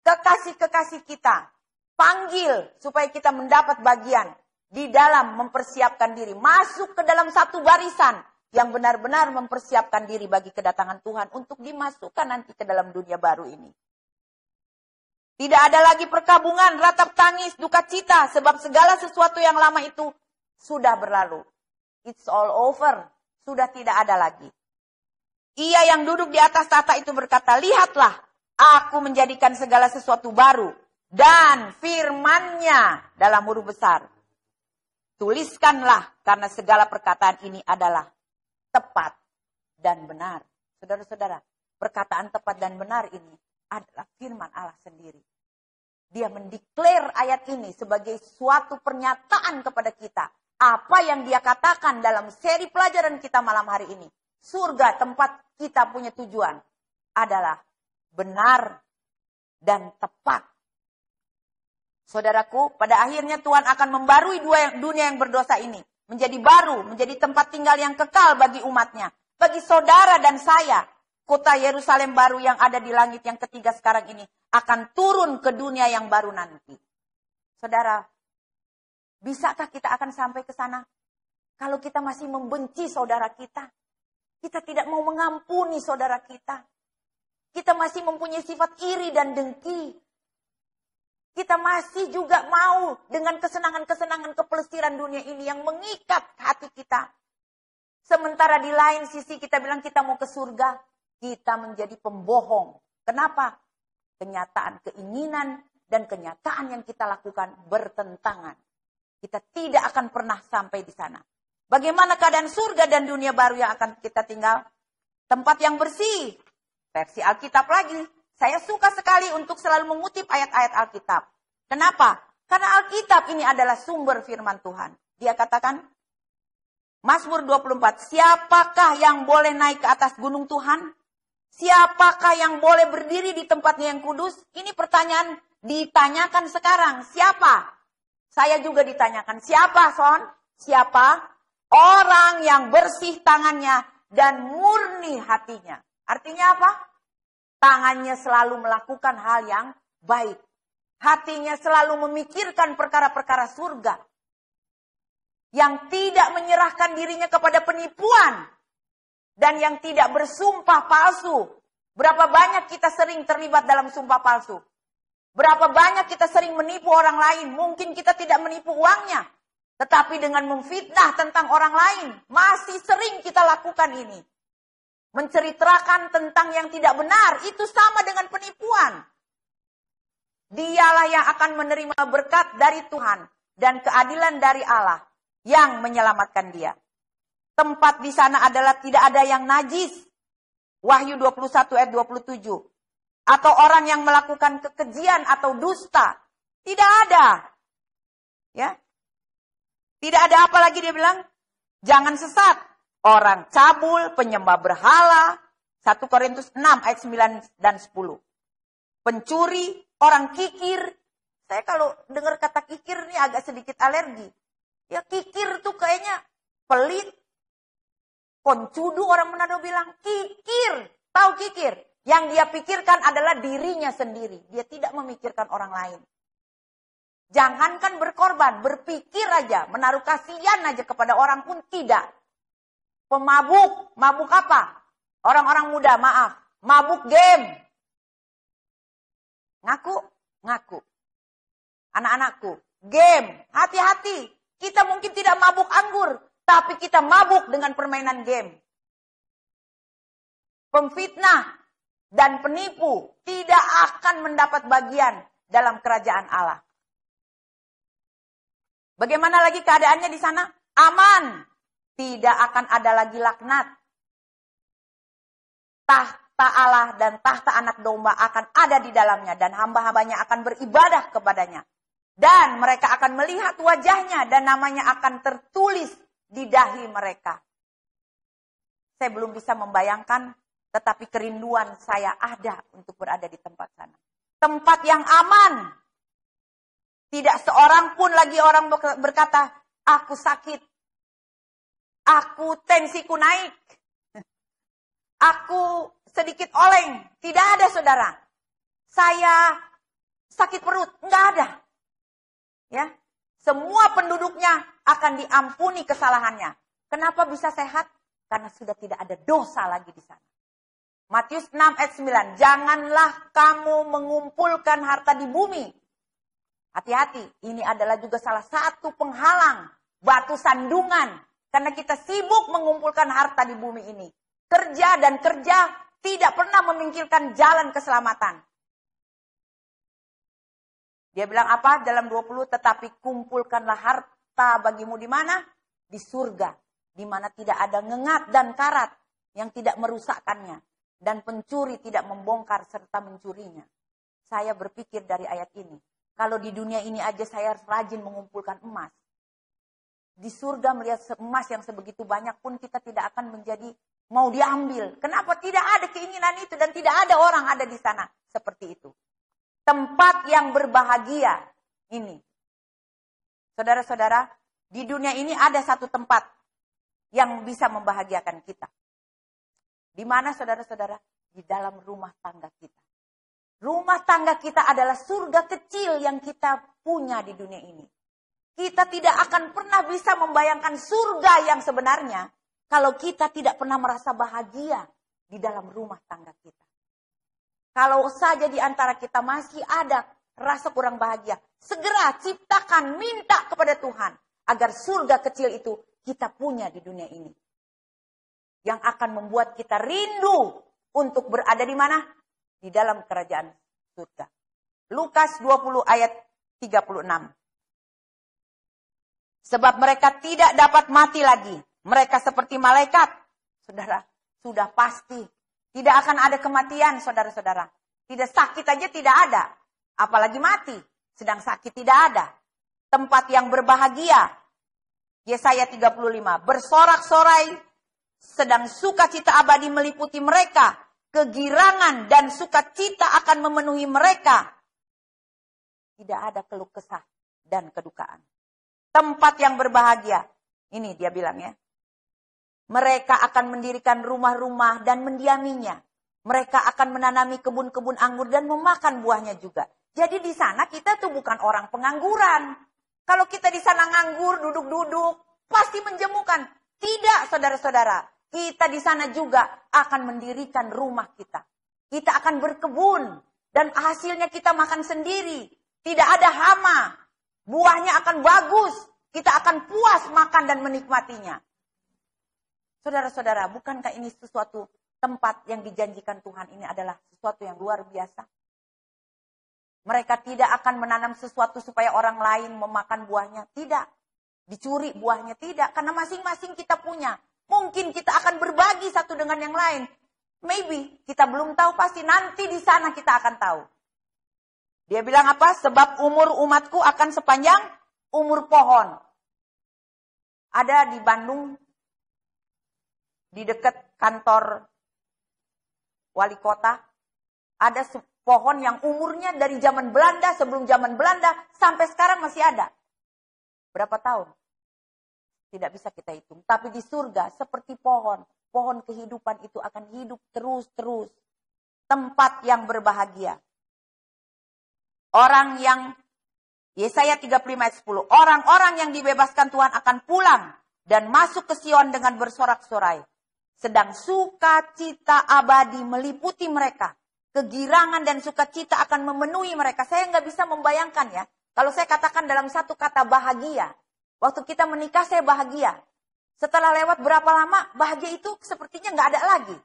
Kekasih-kekasih kita. Panggil supaya kita mendapat bagian. Di dalam mempersiapkan diri. Masuk ke dalam satu barisan. Yang benar-benar mempersiapkan diri bagi kedatangan Tuhan. Untuk dimasukkan nanti ke dalam dunia baru ini. Tidak ada lagi perkabungan, ratap tangis, duka cita. Sebab segala sesuatu yang lama itu sudah berlalu. It's all over. Sudah tidak ada lagi. Ia yang duduk di atas tahta itu berkata, lihatlah, aku menjadikan segala sesuatu baru. Dan firman-Nya dalam huruf besar. Tuliskanlah, karena segala perkataan ini adalah tepat dan benar. Saudara-saudara, perkataan tepat dan benar ini adalah firman Allah sendiri. Dia mendeklar ayat ini sebagai suatu pernyataan kepada kita. Apa yang dia katakan dalam seri pelajaran kita malam hari ini. Surga, tempat kita punya tujuan, adalah benar dan tepat. Saudaraku, pada akhirnya Tuhan akan membarui dunia yang berdosa ini. Menjadi baru, menjadi tempat tinggal yang kekal bagi umatnya. Bagi saudara dan saya, kota Yerusalem baru yang ada di langit yang ketiga sekarang ini akan turun ke dunia yang baru nanti. Saudara, bisakah kita akan sampai ke sana? Kalau kita masih membenci saudara kita. Kita tidak mau mengampuni saudara kita. Kita masih mempunyai sifat iri dan dengki. Kita masih juga mau dengan kesenangan-kesenangan kepelesiran dunia ini yang mengikat hati kita. Sementara di lain sisi kita bilang kita mau ke surga. Kita menjadi pembohong. Kenapa? Kenyataan keinginan dan kenyataan yang kita lakukan bertentangan. Kita tidak akan pernah sampai di sana. Bagaimana keadaan surga dan dunia baru yang akan kita tinggal? Tempat yang bersih. Versi Alkitab lagi. Saya suka sekali untuk selalu mengutip ayat-ayat Alkitab. Kenapa? Karena Alkitab ini adalah sumber firman Tuhan. Dia katakan, Mazmur 24, siapakah yang boleh naik ke atas gunung Tuhan? Siapakah yang boleh berdiri di tempatnya yang kudus? Ini pertanyaan ditanyakan sekarang. Siapa? Saya juga ditanyakan. Siapa, Son? Siapa? Orang yang bersih tangannya dan murni hatinya. Artinya apa? Tangannya selalu melakukan hal yang baik. Hatinya selalu memikirkan perkara-perkara surga. Yang tidak menyerahkan dirinya kepada penipuan. Dan yang tidak bersumpah palsu. Berapa banyak kita sering terlibat dalam sumpah palsu. Berapa banyak kita sering menipu orang lain. Mungkin kita tidak menipu uangnya. Tetapi dengan memfitnah tentang orang lain. Masih sering kita lakukan ini. Menceritakan tentang yang tidak benar, itu sama dengan penipuan. Dialah yang akan menerima berkat dari Tuhan dan keadilan dari Allah yang menyelamatkan dia. Tempat di sana adalah tidak ada yang najis. Wahyu 21 ayat 27. Atau orang yang melakukan kekejian atau dusta. Tidak ada. Ya. Tidak ada apa lagi dia bilang? Jangan sesat. Orang cabul, penyembah berhala. 1 Korintus 6 ayat 9 dan 10. Pencuri, orang kikir. Saya kalau dengar kata kikir ini agak sedikit alergi. Ya kikir tuh kayaknya pelit. Koncudu orang Manado bilang kikir. Tahu kikir? Yang dia pikirkan adalah dirinya sendiri. Dia tidak memikirkan orang lain. Jangankan berkorban, berpikir aja. Menaruh kasihan aja kepada orang pun tidak. Pemabuk, mabuk apa? Orang-orang muda, maaf. Mabuk game. Ngaku, ngaku. Anak-anakku, game. Hati-hati. Kita mungkin tidak mabuk anggur, tapi kita mabuk dengan permainan game. Pemfitnah dan penipu tidak akan mendapat bagian dalam kerajaan Allah. Bagaimana lagi keadaannya di sana? Aman. Tidak akan ada lagi laknat. Tahta Allah dan tahta anak domba akan ada di dalamnya. Dan hamba-hambanya akan beribadah kepadanya. Dan mereka akan melihat wajahnya dan namanya akan tertulis di dahi mereka. Saya belum bisa membayangkan, tetapi kerinduan saya ada untuk berada di tempat sana. Tempat yang aman. Tidak seorang pun lagi orang berkata, aku sakit. Aku tensiku naik. Aku sedikit oleng. Tidak ada, saudara. Saya sakit perut. Enggak ada. Ya, semua penduduknya akan diampuni kesalahannya. Kenapa bisa sehat? Karena sudah tidak ada dosa lagi di sana. Matius 6 ayat 9. Janganlah kamu mengumpulkan harta di bumi. Hati-hati, ini adalah juga salah satu penghalang, batu sandungan. Karena kita sibuk mengumpulkan harta di bumi ini. Kerja dan kerja tidak pernah memikirkan jalan keselamatan. Dia bilang apa dalam 20? Tetapi kumpulkanlah harta bagimu di mana? Di surga. Di mana tidak ada ngengat dan karat yang tidak merusakkannya. Dan pencuri tidak membongkar serta mencurinya. Saya berpikir dari ayat ini. Kalau di dunia ini aja saya rajin mengumpulkan emas. Di surga melihat emas yang sebegitu banyak pun kita tidak akan menjadi mau diambil. Kenapa? Tidak ada keinginan itu dan tidak ada orang ada di sana seperti itu. Tempat yang berbahagia ini. Saudara-saudara, di dunia ini ada satu tempat yang bisa membahagiakan kita. Di mana, saudara-saudara? Di dalam rumah tangga kita. Rumah tangga kita adalah surga kecil yang kita punya di dunia ini. Kita tidak akan pernah bisa membayangkan surga yang sebenarnya kalau kita tidak pernah merasa bahagia di dalam rumah tangga kita. Kalau saja di antara kita masih ada rasa kurang bahagia, segera ciptakan, minta kepada Tuhan agar surga kecil itu kita punya di dunia ini. Yang akan membuat kita rindu untuk berada di mana? Di dalam kerajaan surga. Lukas 20 ayat 36. Sebab mereka tidak dapat mati lagi. Mereka seperti malaikat. Saudara, sudah pasti. Tidak akan ada kematian, saudara-saudara. Tidak sakit aja tidak ada. Apalagi mati. Sedang sakit tidak ada. Tempat yang berbahagia. Yesaya 35. Bersorak-sorai. Sedang sukacita abadi meliputi mereka. Kegirangan dan sukacita akan memenuhi mereka. Tidak ada keluh kesah dan kedukaan. Tempat yang berbahagia. Ini dia bilang ya. Mereka akan mendirikan rumah-rumah dan mendiaminya. Mereka akan menanami kebun-kebun anggur dan memakan buahnya juga. Jadi di sana kita tuh bukan orang pengangguran. Kalau kita di sana nganggur, duduk-duduk, pasti menjemukan. Tidak, saudara-saudara. Kita di sana juga akan mendirikan rumah kita. Kita akan berkebun. Dan hasilnya kita makan sendiri. Tidak ada hama. Buahnya akan bagus. Kita akan puas makan dan menikmatinya. Saudara-saudara, bukankah ini sesuatu tempat yang dijanjikan Tuhan ini adalah sesuatu yang luar biasa? Mereka tidak akan menanam sesuatu supaya orang lain memakan buahnya. Tidak. Dicuri buahnya. Tidak. Karena masing-masing kita punya. Mungkin kita akan berbagi satu dengan yang lain. Maybe. Kita belum tahu pasti. Nanti di sana kita akan tahu. Dia bilang apa? Sebab umur umatku akan sepanjang umur pohon. Ada di Bandung. Di dekat kantor wali kota. Ada pohon yang umurnya dari zaman Belanda, sebelum zaman Belanda, sampai sekarang masih ada. Berapa tahun? Tidak bisa kita hitung. Tapi di surga seperti pohon. Pohon kehidupan itu akan hidup terus-terus. Tempat yang berbahagia. Orang yang, Yesaya 35 ayat 10. Orang-orang yang dibebaskan Tuhan akan pulang. Dan masuk ke Sion dengan bersorak-sorai. Sedang sukacita abadi meliputi mereka. Kegirangan dan sukacita akan memenuhi mereka. Saya nggak bisa membayangkan ya. Kalau saya katakan dalam satu kata bahagia, waktu kita menikah saya bahagia. Setelah lewat berapa lama, bahagia itu sepertinya nggak ada lagi.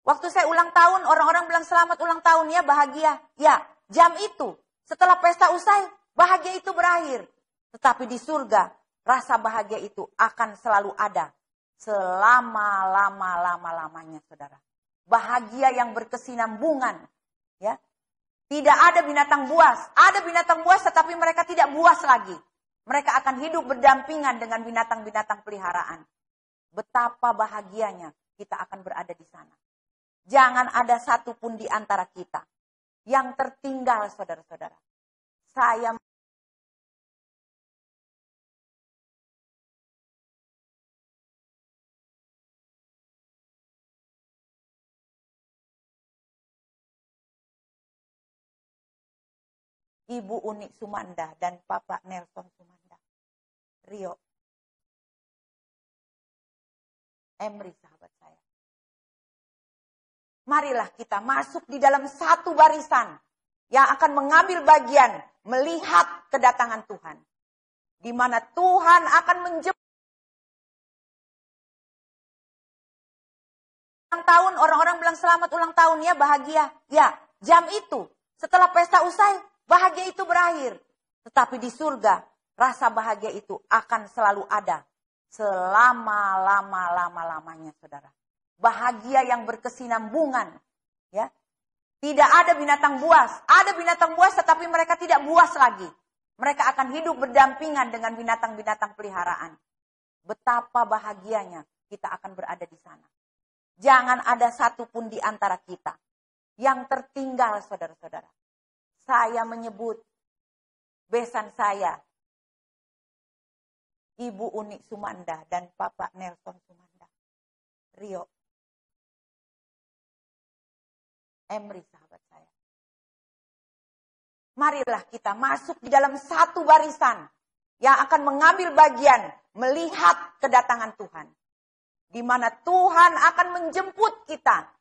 Waktu saya ulang tahun, orang-orang bilang selamat ulang tahun ya, bahagia. Ya, jam itu. Setelah pesta usai, bahagia itu berakhir. Tetapi di surga, rasa bahagia itu akan selalu ada. Selama-lama-lama-lamanya, saudara. Bahagia yang berkesinambungan. Ya. Tidak ada binatang buas. Ada binatang buas tetapi mereka tidak buas lagi. Mereka akan hidup berdampingan dengan binatang-binatang peliharaan. Betapa bahagianya kita akan berada di sana. Jangan ada satupun di antara kita yang tertinggal, saudara-saudara. Saya Ibu Uni Sumanda dan Bapak Nelson Sumanda. Rio. Emri, sahabat saya. Marilah kita masuk di dalam satu barisan yang akan mengambil bagian melihat kedatangan Tuhan. Di mana Tuhan akan menjemput. Ulang tahun, orang-orang bilang selamat ulang tahun ya, bahagia. Ya, jam itu. Setelah pesta usai, bahagia itu berakhir. Tetapi di surga, rasa bahagia itu akan selalu ada. Selama-lama-lama-lamanya, saudara. Bahagia yang berkesinambungan. Ya. Tidak ada binatang buas. Ada binatang buas tetapi mereka tidak buas lagi. Mereka akan hidup berdampingan dengan binatang-binatang peliharaan. Betapa bahagianya kita akan berada di sana. Jangan ada satupun di antara kita yang tertinggal, saudara-saudara. Saya menyebut besan saya, Ibu Uni Sumanda dan Bapak Nelson Sumanda. Rio. Emri, sahabat saya. Marilah kita masuk di dalam satu barisan yang akan mengambil bagian melihat kedatangan Tuhan. Di mana Tuhan akan menjemput kita.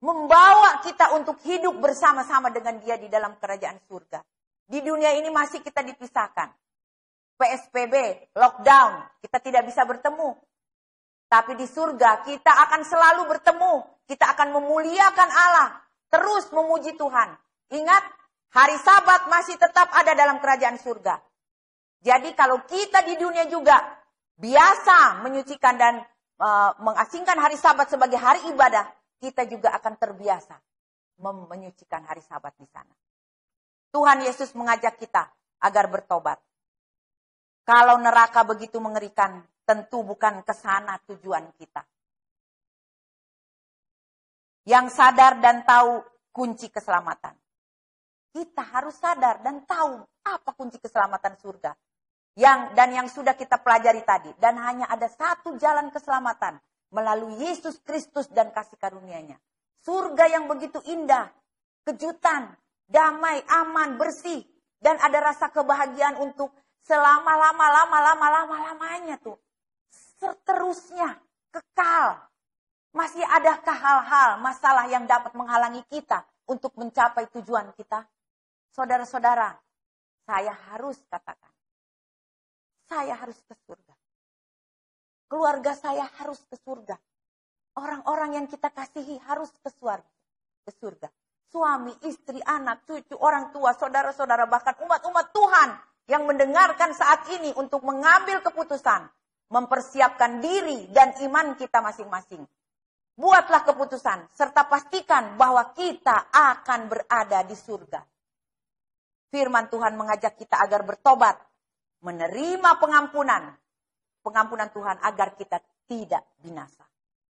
Membawa kita untuk hidup bersama-sama dengan Dia di dalam kerajaan surga. Di dunia ini masih kita dipisahkan. PSBB, lockdown, kita tidak bisa bertemu. Tapi di surga kita akan selalu bertemu. Kita akan memuliakan Allah. Terus memuji Tuhan. Ingat, hari Sabat masih tetap ada dalam kerajaan surga. Jadi kalau kita di dunia juga biasa menyucikan dan mengasingkan hari Sabat sebagai hari ibadah, kita juga akan terbiasa menyucikan hari Sabat di sana. Tuhan Yesus mengajak kita agar bertobat. Kalau neraka begitu mengerikan, tentu bukan ke sana tujuan kita. Yang sadar dan tahu kunci keselamatan. Kita harus sadar dan tahu apa kunci keselamatan surga. Yang sudah kita pelajari tadi. Dan hanya ada satu jalan keselamatan. Melalui Yesus Kristus dan kasih karunia-Nya. Surga yang begitu indah. Kejutan, damai, aman, bersih. Dan ada rasa kebahagiaan untuk selama-lama-lamanya tuh. Seterusnya, kekal. Masih adakah hal-hal, masalah yang dapat menghalangi kita untuk mencapai tujuan kita? Saudara-saudara, saya harus katakan. Saya harus ke surga. Keluarga saya harus ke surga. Orang-orang yang kita kasihi harus ke surga. Suami, istri, anak, cucu, orang tua, saudara-saudara, bahkan umat-umat Tuhan yang mendengarkan saat ini untuk mengambil keputusan. Mempersiapkan diri dan iman kita masing-masing. Buatlah keputusan serta pastikan bahwa kita akan berada di surga. Firman Tuhan mengajak kita agar bertobat, menerima pengampunan Tuhan agar kita tidak binasa.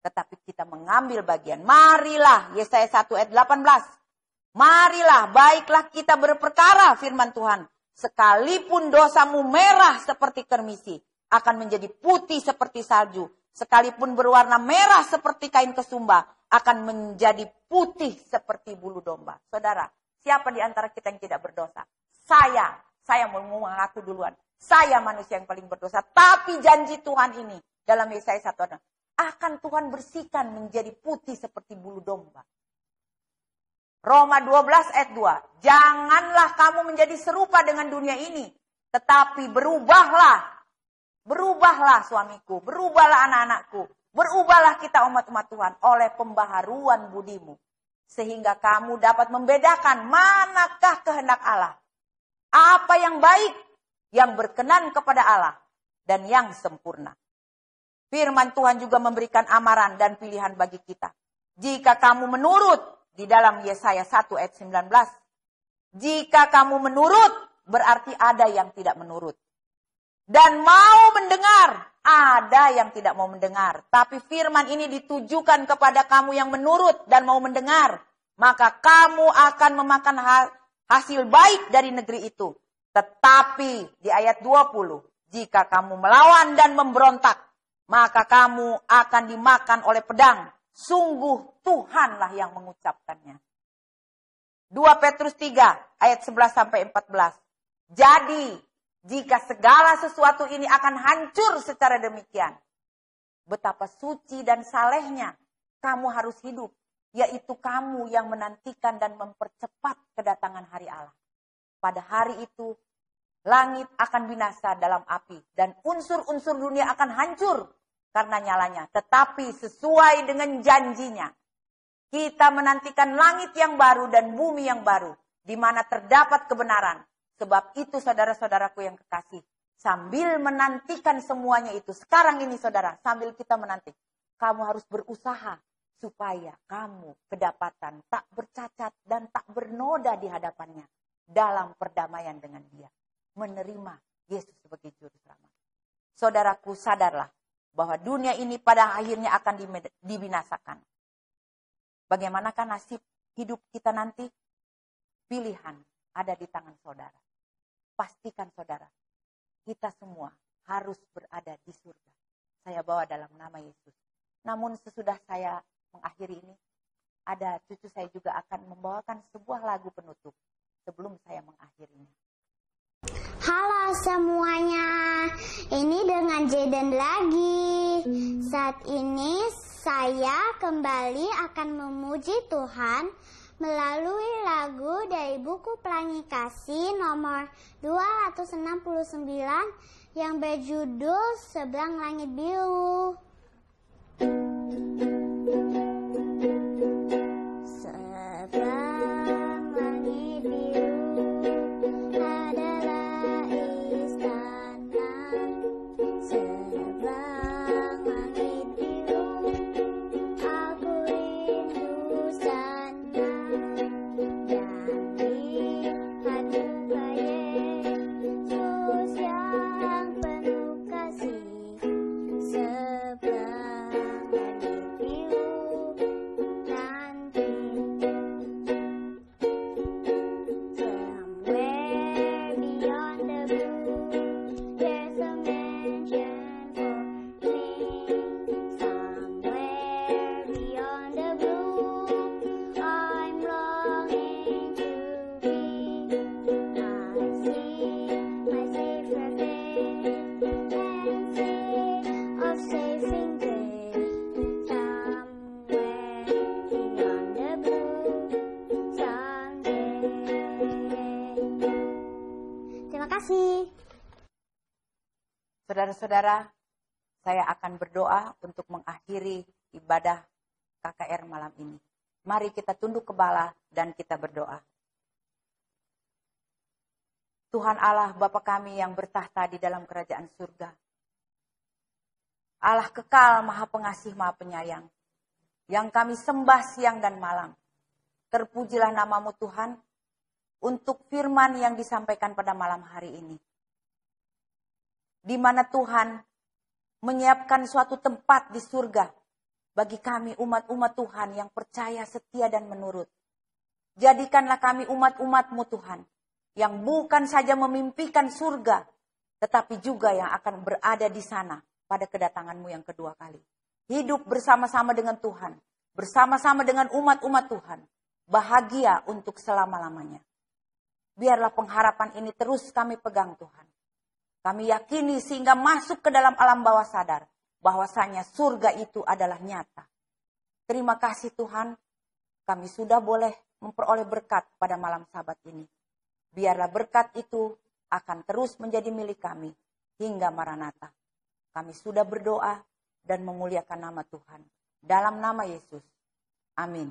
Tetapi kita mengambil bagian. Marilah, Yesaya 1 ayat 18. Marilah, baiklah kita berperkara, firman Tuhan. Sekalipun dosamu merah seperti kermisi, akan menjadi putih seperti salju. Sekalipun berwarna merah seperti kain kesumba, akan menjadi putih seperti bulu domba. Saudara, siapa di antara kita yang tidak berdosa? Saya mau mengaku duluan. Saya manusia yang paling berdosa. Tapi janji Tuhan ini dalam Yesaya 1 akan Tuhan bersihkan menjadi putih seperti bulu domba. Roma 12 ayat 2. Janganlah kamu menjadi serupa dengan dunia ini. Tetapi berubahlah. Berubahlah suamiku. Berubahlah anak-anakku. Berubahlah kita umat-umat Tuhan oleh pembaharuan budimu. Sehingga kamu dapat membedakan manakah kehendak Allah. Apa yang baik, yang berkenan kepada Allah. Dan yang sempurna. Firman Tuhan juga memberikan amaran dan pilihan bagi kita. Jika kamu menurut. Di dalam Yesaya 1 ayat 19. Jika kamu menurut, berarti ada yang tidak menurut. Dan mau mendengar, ada yang tidak mau mendengar. Tapi firman ini ditujukan kepada kamu yang menurut dan mau mendengar. Maka kamu akan memakan hasil baik dari negeri itu. Tetapi di ayat 20, jika kamu melawan dan memberontak, maka kamu akan dimakan oleh pedang. Sungguh Tuhanlah yang mengucapkannya. 2 Petrus 3 ayat 11-14. Jadi jika segala sesuatu ini akan hancur secara demikian, betapa suci dan salehnya kamu harus hidup, yaitu kamu yang menantikan dan mempercepat kedatangan hari Allah. Pada hari itu langit akan binasa dalam api dan unsur-unsur dunia akan hancur karena nyalanya. Tetapi sesuai dengan janjinya, kita menantikan langit yang baru dan bumi yang baru, di mana terdapat kebenaran. Sebab itu saudara-saudaraku yang kekasih, sambil menantikan semuanya itu, sekarang ini saudara, sambil kita menanti, kamu harus berusaha supaya kamu kedapatan tak bercacat dan tak bernoda di hadapannya dalam perdamaian dengan Dia. Menerima Yesus sebagai juru selamat. Saudaraku, sadarlah bahwa dunia ini pada akhirnya akan dibinasakan. Bagaimanakah nasib hidup kita nanti? Pilihan ada di tangan saudara. Pastikan saudara, kita semua harus berada di surga. Saya bawa dalam nama Yesus. Namun sesudah saya mengakhiri ini, ada cucu saya juga akan membawakan sebuah lagu penutup sebelum saya mengakhirinya. Halo semuanya, ini dengan Jaden lagi. Saat ini saya kembali akan memuji Tuhan melalui lagu dari buku Pelangi Kasih nomor 269 yang berjudul Seberang Langit Biru. Saudara-saudara, saya akan berdoa untuk mengakhiri ibadah KKR malam ini. Mari kita tunduk kepala dan kita berdoa. Tuhan Allah Bapa kami yang bertahta di dalam kerajaan surga. Allah kekal, Maha Pengasih, Maha Penyayang, yang kami sembah siang dan malam. Terpujilah namamu Tuhan untuk firman yang disampaikan pada malam hari ini. Di mana Tuhan menyiapkan suatu tempat di surga bagi kami umat-umat Tuhan yang percaya, setia dan menurut. Jadikanlah kami umat-umat-Mu Tuhan, yang bukan saja memimpikan surga, tetapi juga yang akan berada di sana pada kedatangan-Mu yang kedua kali. Hidup bersama-sama dengan Tuhan, bersama-sama dengan umat-umat Tuhan, bahagia untuk selama-lamanya. Biarlah pengharapan ini terus kami pegang Tuhan. Kami yakini sehingga masuk ke dalam alam bawah sadar bahwasanya surga itu adalah nyata. Terima kasih Tuhan, kami sudah boleh memperoleh berkat pada malam Sabat ini. Biarlah berkat itu akan terus menjadi milik kami hingga Maranatha. Kami sudah berdoa dan memuliakan nama Tuhan. Dalam nama Yesus. Amin.